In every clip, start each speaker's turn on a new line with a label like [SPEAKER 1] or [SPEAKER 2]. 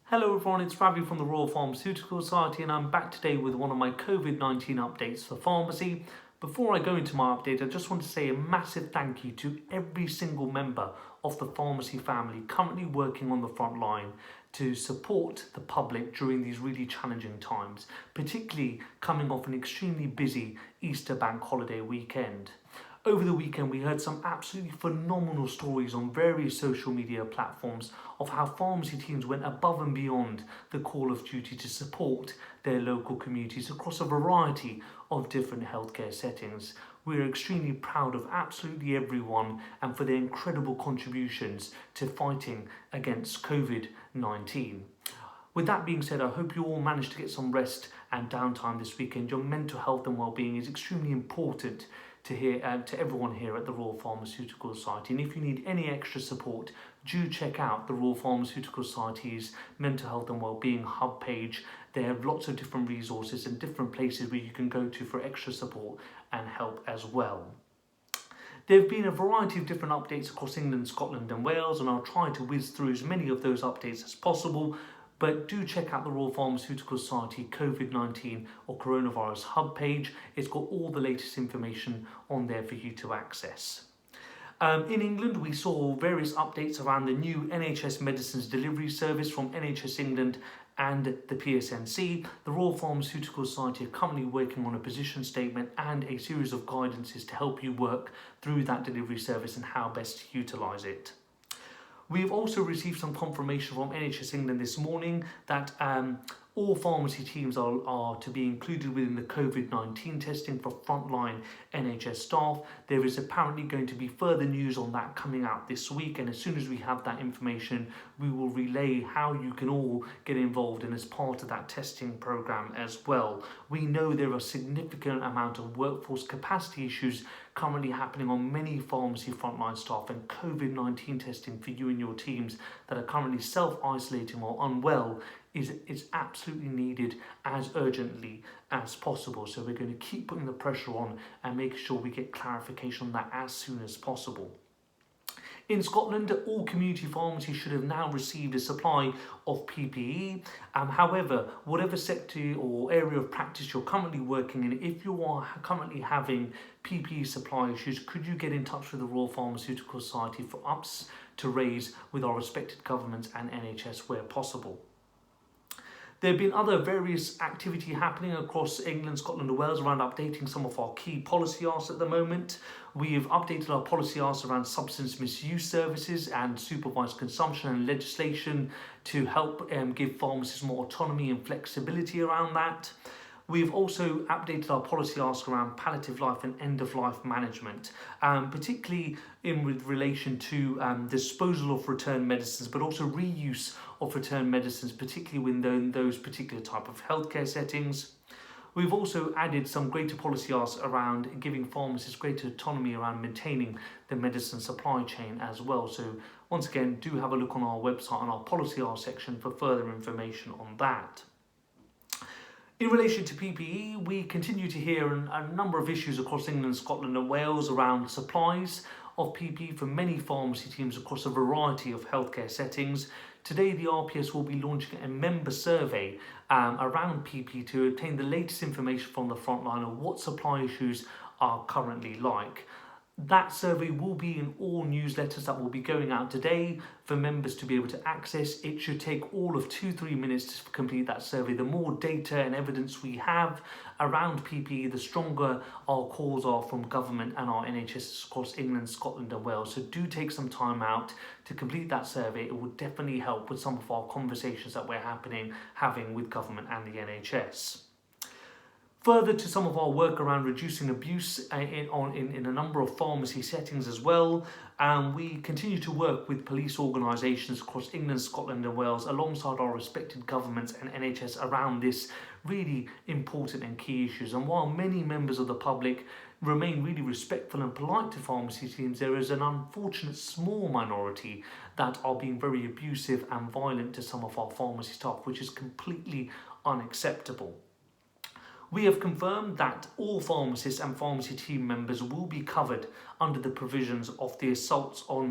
[SPEAKER 1] Hello everyone, it's Ravi from the Royal Pharmaceutical Society and I'm back today with one of my COVID-19 updates for pharmacy. Before I go into my update, I just want to say a massive thank you to every single member of the pharmacy family currently working on the front line to support the public during these really challenging times, particularly coming off an extremely busy Easter bank holiday weekend. Over the weekend, we heard some absolutely phenomenal stories on various social media platforms of how pharmacy teams went above and beyond the call of duty to support their local communities across a variety of different healthcare settings. We are extremely proud of absolutely everyone and for their incredible contributions to fighting against COVID-19. With that being said, I hope you all managed to get some rest and downtime this weekend. Your mental health and well-being is extremely important to everyone here at the Royal Pharmaceutical Society. And if you need any extra support, do check out the Royal Pharmaceutical Society's Mental Health and Wellbeing Hub page. They have lots of different resources and different places where you can go to for extra support and help as well. There have been a variety of different updates across England, Scotland and Wales, and I'll try to whiz through as many of those updates as possible. But do check out the Royal Pharmaceutical Society COVID-19 or Coronavirus Hub page. It's got all the latest information on there for you to access. In England, we saw various updates around the new NHS Medicines Delivery Service from NHS England and the PSNC. The Royal Pharmaceutical Society are currently working on a position statement and a series of guidances to help you work through that delivery service and how best to utilise it. We've also received some confirmation from NHS England this morning that all pharmacy teams are to be included within the COVID-19 testing for frontline NHS staff. There is apparently going to be further news on that coming out this week, and as soon as we have that information, we will relay how you can all get involved and as part of that testing program as well. We know there are a significant amount of workforce capacity issues currently happening on many pharmacy frontline staff, and COVID-19 testing for you and your teams that are currently self-isolating or unwell is absolutely needed as urgently as possible. So we're going to keep putting the pressure on and make sure we get clarification on that as soon as possible. In Scotland, all community pharmacies should have now received a supply of PPE. However, whatever sector or area of practice you're currently working in, if you are currently having PPE supply issues, could you get in touch with the Royal Pharmaceutical Society for us to raise with our respected governments and NHS where possible? There have been other various activity happening across England, Scotland and Wales around updating some of our key policy asks at the moment. We have updated our policy asks around substance misuse services and supervised consumption and legislation to help give pharmacists more autonomy and flexibility around that. We've also updated our policy ask around palliative life and end-of-life management, particularly with relation to disposal of return medicines, but also reuse of return medicines, particularly within those particular type of healthcare settings. We've also added some greater policy asks around giving pharmacists greater autonomy around maintaining the medicine supply chain as well. So once again, do have a look on our website and our policy ask section for further information on that. In relation to PPE, we continue to hear a number of issues across England, Scotland and Wales around supplies of PPE from many pharmacy teams across a variety of healthcare settings. Today, the RPS will be launching a member survey around PPE to obtain the latest information from the frontline on what supply issues are currently like. That survey will be in all newsletters that will be going out today for members to be able to access. It should take all of 2-3 minutes to complete that survey. The more data and evidence we have around PPE, the stronger our calls are from government and our NHS across England, Scotland and Wales. So do take some time out to complete that survey. It will definitely help with some of our conversations that we're having with government and the NHS. Further to some of our work around reducing abuse in a number of pharmacy settings as well, we continue to work with police organisations across England, Scotland and Wales alongside our respected governments and NHS around this really important and key issues. And while many members of the public remain really respectful and polite to pharmacy teams, there is an unfortunate small minority that are being very abusive and violent to some of our pharmacy staff, which is completely unacceptable. We have confirmed that all pharmacists and pharmacy team members will be covered under the provisions of the Assaults on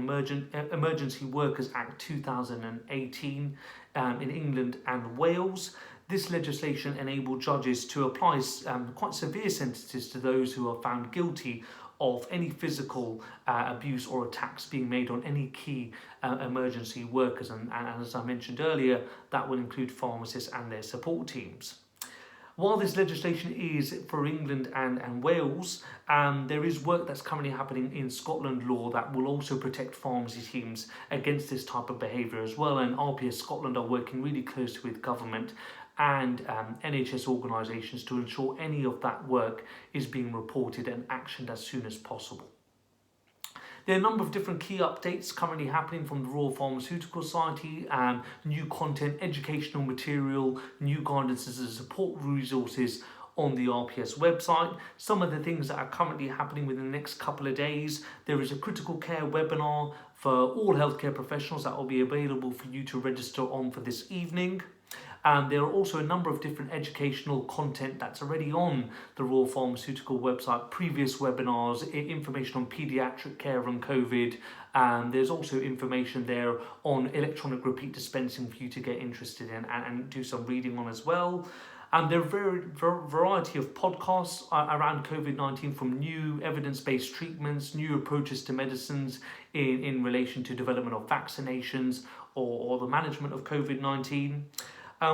[SPEAKER 1] Emergency Workers Act 2018 in England and Wales. This legislation enabled judges to apply quite severe sentences to those who are found guilty of any physical abuse or attacks being made on any key emergency workers. And as I mentioned earlier, that will include pharmacists and their support teams. While this legislation is for England and Wales, there is work that's currently happening in Scotland law that will also protect pharmacy teams against this type of behaviour as well. And RPS Scotland are working really closely with government and NHS organisations to ensure any of that work is being reported and actioned as soon as possible. There are a number of different key updates currently happening from the Royal Pharmaceutical Society, new content, educational material, new guidances and support resources on the RPS website. Some of the things that are currently happening within the next couple of days: there is a critical care webinar for all healthcare professionals that will be available for you to register on for this evening. There are also a number of different educational content that's already on the Royal Pharmaceutical website, previous webinars, information on paediatric care and COVID. There's also information there on electronic repeat dispensing for you to get interested in and do some reading on as well. There are a variety of podcasts around COVID-19, from new evidence-based treatments, new approaches to medicines in relation to development of vaccinations or the management of COVID-19.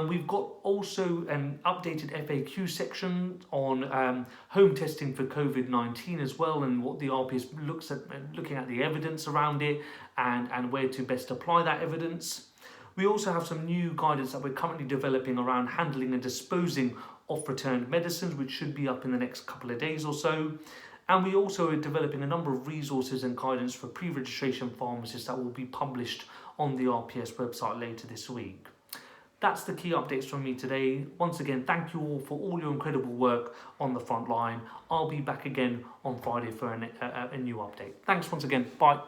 [SPEAKER 1] We've got also an updated FAQ section on home testing for COVID-19 as well, and what the RPS looks at, looking at the evidence around it and where to best apply that evidence. We also have some new guidance that we're currently developing around handling and disposing of returned medicines, which should be up in the next couple of days or so. And we also are developing a number of resources and guidance for pre-registration pharmacists that will be published on the RPS website later this week. That's the key updates from me today. Once again, thank you all for all your incredible work on the front line. I'll be back again on Friday for a new update. Thanks once again. Bye.